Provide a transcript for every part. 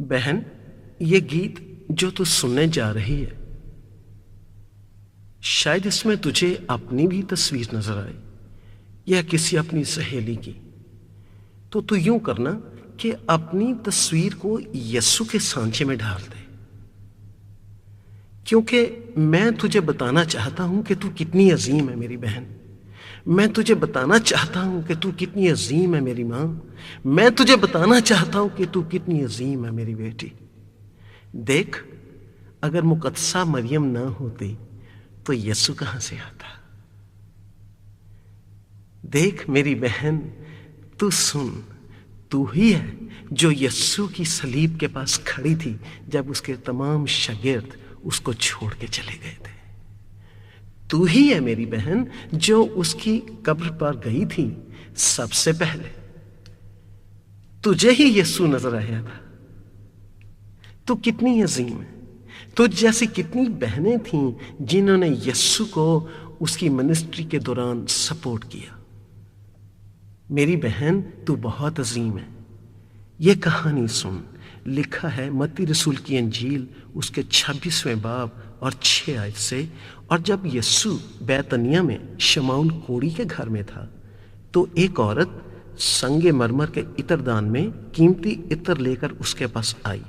बहन, ये गीत जो तू सुनने जा रही है, शायद इसमें तुझे अपनी भी तस्वीर नजर आए या किसी अपनी सहेली की। तो तू यूं करना कि अपनी तस्वीर को यस्सु के सांचे में डाल दे, क्योंकि मैं तुझे बताना चाहता हूं कि तू कितनी अजीम है मेरी बहन। मैं तुझे बताना चाहता हूं कि तू कितनी अजीम है मेरी मां। मैं तुझे बताना चाहता हूं कि तू कितनी अजीम है मेरी बेटी। देख, अगर मुकद्दसा मरियम ना होती तो यस्सु कहां से आता। देख मेरी बहन, तू सुन, तू ही है जो यस्सु की सलीब के पास खड़ी थी जब उसके तमाम शागिर्द उसको छोड़ के चले गए थे। तू ही है मेरी बहन जो उसकी कब्र पर गई थी सबसे पहले। तुझे ही यस्सु नजर आया था। तू कितनी अजीम है। तुझ जैसी कितनी बहनें थीं जिन्होंने यस्सु को उसकी मिनिस्ट्री के दौरान सपोर्ट किया। मेरी बहन, तू बहुत अजीम है। यह कहानी सुन। लिखा है मत्ती रसूल की अंजील उसके 26वें बाब और 6 आयत से। और जब यस्सु बैतनिया में शमाउन कोड़ी के घर में था तो एक औरत संगे मरमर के इत्रदान में कीमती इत्र लेकर उसके पास आई,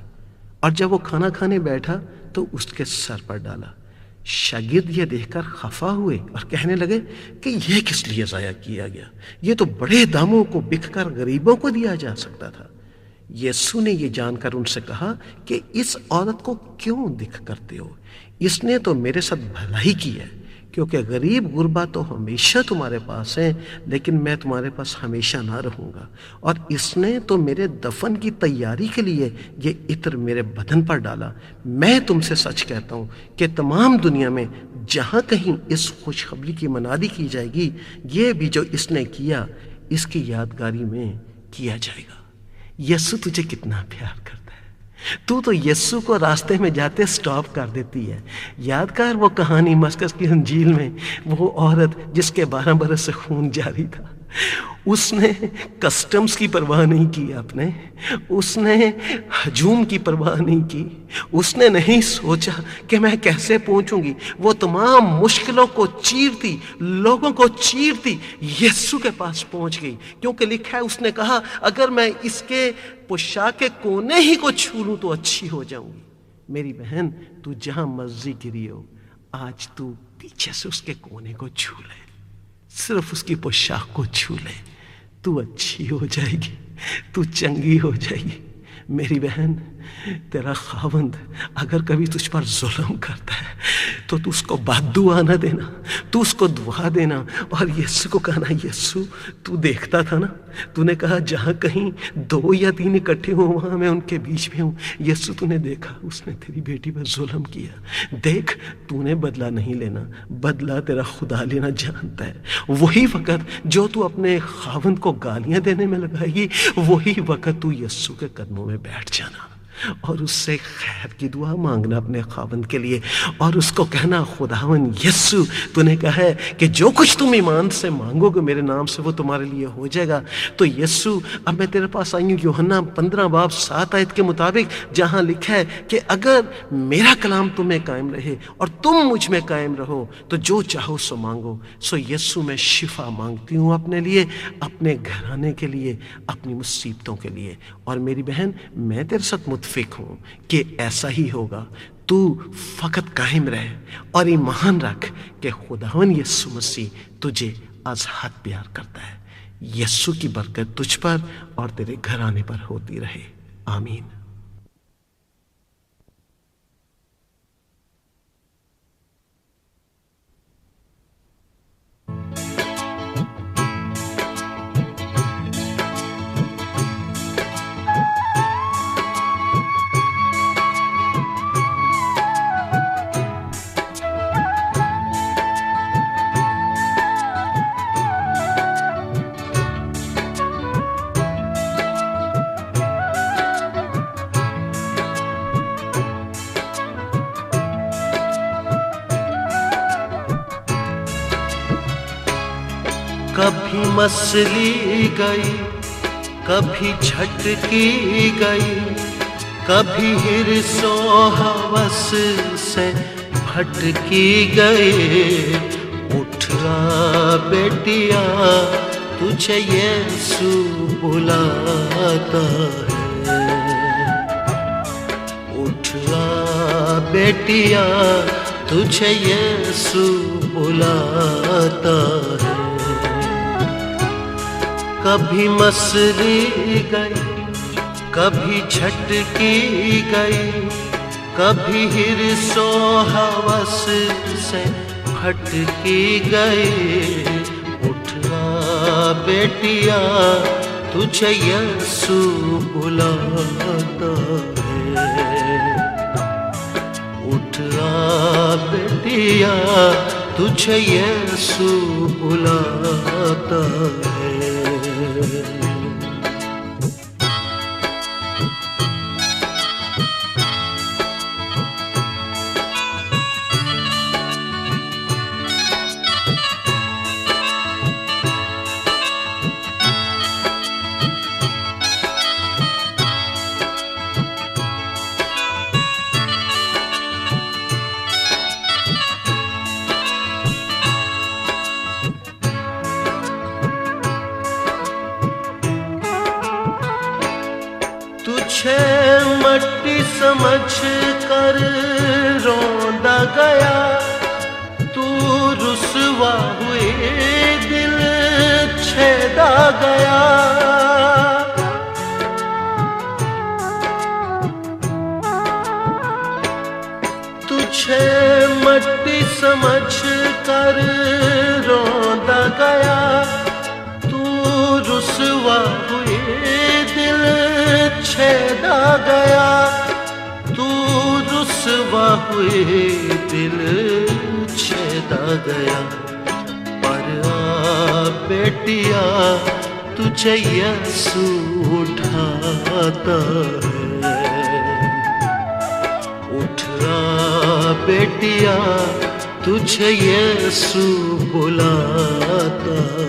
और जब वो खाना खाने बैठा तो उसके सर पर डाला। शागिर्द यह देखकर खफा हुए और कहने लगे कि यह किस लिए ज़ाया किया गया, यह तो बड़े दामों को बिककर गरीबों को दिया जा सकता था। यस्सु ने यह जानकर उनसे कहा कि इस औरत को क्यों दिख करते हो, इसने तो मेरे साथ भला ही किया है, क्योंकि गरीब गुरबा तो हमेशा तुम्हारे पास हैं, लेकिन मैं तुम्हारे पास हमेशा ना रहूँगा। और इसने तो मेरे दफन की तैयारी के लिए ये इत्र मेरे बदन पर डाला। मैं तुमसे सच कहता हूँ कि तमाम दुनिया में जहाँ कहीं इस खुशखबरी की मनादी की जाएगी, ये भी जो इसने किया इसकी यादगारी में किया जाएगा। यस्सु तुझे कितना प्यार करता है। तू तो यस्सु को रास्ते में जाते स्टॉप कर देती है। याद कर वो कहानी मरकस की अंजील में, वो औरत जिसके 12 बरस से खून जारी था। उसने कस्टम्स की परवाह नहीं की अपने, उसने हजूम की परवाह नहीं की, उसने नहीं सोचा कि मैं कैसे पहुंचूंगी। वो तमाम मुश्किलों को चीरती, लोगों को चीरती यस्सु के पास पहुंच गई, क्योंकि लिखा है उसने कहा अगर मैं इसके पोशाक के कोने ही को छू लूं तो अच्छी हो जाऊंगी। मेरी बहन, तू जहां मर्जी गिरी हो, आज तू पीछे से उसके कोने को छू ले, सिर्फ उसकी पोशाक को छू ले, तू अच्छी हो जाएगी, तू चंगी हो जाएगी। मेरी बहन, तेरा खावंद अगर कभी तुझ पर जुल्म करता है तो तू उसको बद्दुआ ना देना, तू उसको दुआ देना। और यस्सु को कहना, यस्सु तू देखता था ना, तूने कहा जहाँ कहीं 2 या 3 इकट्ठे हों वहाँ मैं उनके बीच में हूँ। यस्सु तूने देखा उसने तेरी बेटी पर जुल्म किया, देख तूने बदला नहीं लेना, बदला तेरा खुदा लेना जानता है। वही वक़्त जो तू अपने खावंद को गालियाँ देने में लगाएगी, वही वक़्त तू यस्सु के कदमों में बैठ जाना और उससे खैर की दुआ मांगना अपने खावंद के लिए, और उसको कहना खुदावन यस्सु तूने कहा है कि जो कुछ तुम ईमान से मांगोगे मेरे नाम से वो तुम्हारे लिए हो जाएगा। तो यस्सु, अब मैं तेरे पास आई हूँ यूहन्ना 15 बाब 7 आयत के मुताबिक, जहाँ लिखा है कि अगर मेरा कलाम तुम्हें कायम रहे और तुम मुझ में कायम रहो तो जो चाहो सो मांगो। सो यस्सु, मैं शिफा मांगती हूँ अपने लिए, अपने घराने के लिए, अपनी मुसीबतों के लिए। और मेरी बहन, मैं तेरे साथ मुतफिक हूं कि ऐसा ही होगा। तू फकत कायम रहे और ईमान रख कि खुदावन यस्सु मसीह तुझे आज हद प्यार करता है। यस्सु की बरकत तुझ पर और तेरे घराने पर होती रहे। आमीन। कभी मसली गई, कभी झटकी गई, कभी हिर्सो हवस से भटकी गए, उठा बेटिया तुझे यीशु बुलाता है। उठा बेटिया तुझे यीशु बुलाता है। कभी मसली गई, कभी झटकी गई, कभी हिर्सो हवस से भटकी गई, उठा बेटिया तुझे यीशु बुलाता है। उठा बेटिया तुझे यीशु बुलाता है। तुझे मट्टी समझ कर रोंदा गया, तू रुसवा हुए दिल छेदा गया। तुझे मट्टी समझ कर रोंदा गया, तू रुसवा हुए दिल छेदा गया। तू रुसवा हुए दिल छेदा गया। पर आ बेटिया तुझे यीशु उठाता है। उठा बेटिया तुझे यीशु बुलाता है।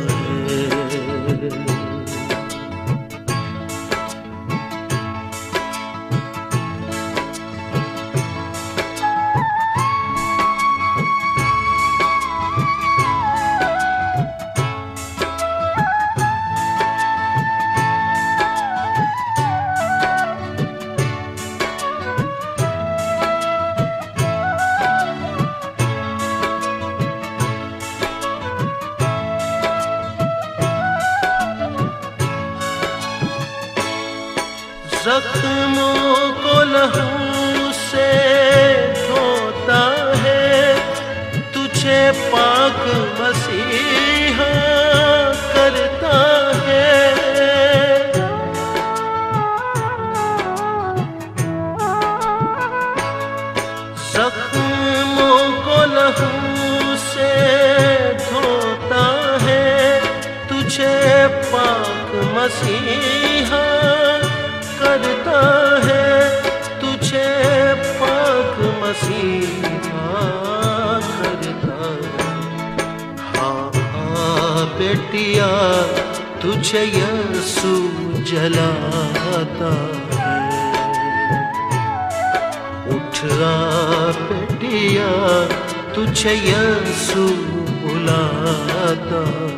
जख्मों को लहू से धोता है, तुझे पाक मसीहा करता है। जख्मों को लहू से धोता है, तुझे पाक मसीहा करता है। तुझे पाक मसीहा करता है। हाँ हाँ बेटिया तुझे यीशु जलाता है। उठा बेटिया तुझे यीशु बुलाता है।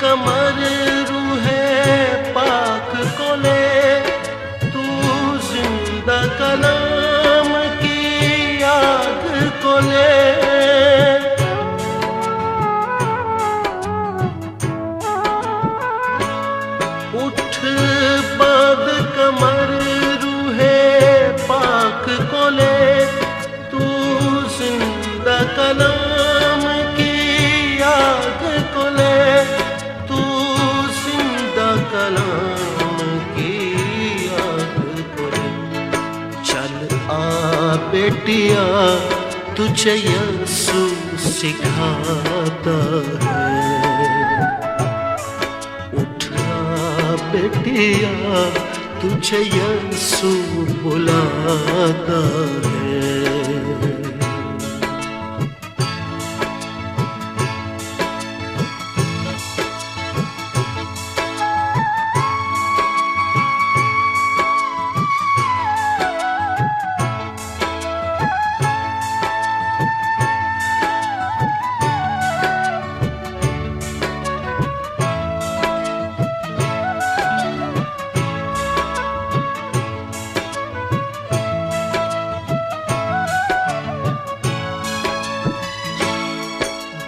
कमर रूहे पाक को ले, तू जिंदा कलाम की आग को ले। उठ बांध कमर रूहे पाक को ले, तू जिंदा कलाम की आग को ले। तू बेटिया तुझे यीशु सिखाता है। उठा बेटिया तुझे यीशु बुलाता है।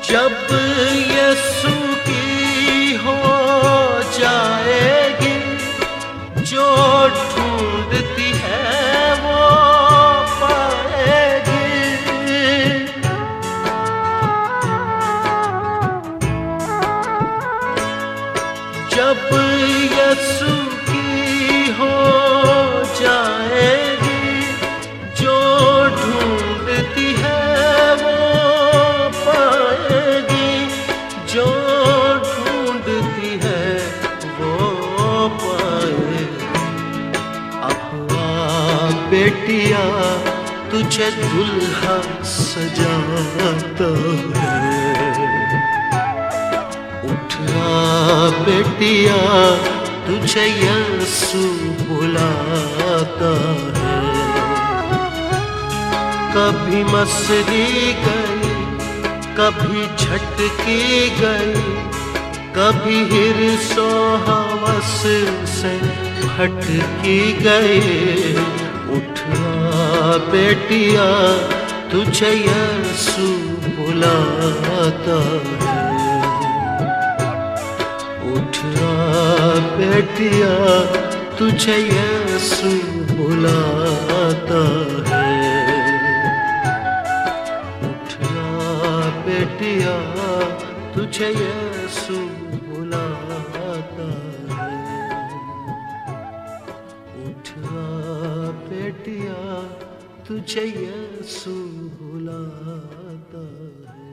जब यीशु की हो जाएगी, जो ढूंढती है वो पाएगी। जब यीशु की हो जाएगी, जो ढूंढती है जो ढूंढती है वो पाए। अब आ बेटिया तुझे दुल्हा सजाता है। उठ आ बेटिया तुझे यीशु बुलाता है। कभी मसरी गई, कभी झटकी गई, कभी हिर्सो हवस से भटकी गई। उठा बेटिया तुझे यीशु बुलाता है। उठा बेटिया तुझे यीशु बुलाता है। बेटिया तुझे यीशु बुलाता है। उठा बेटिया तुझे यीशु बुलाता है।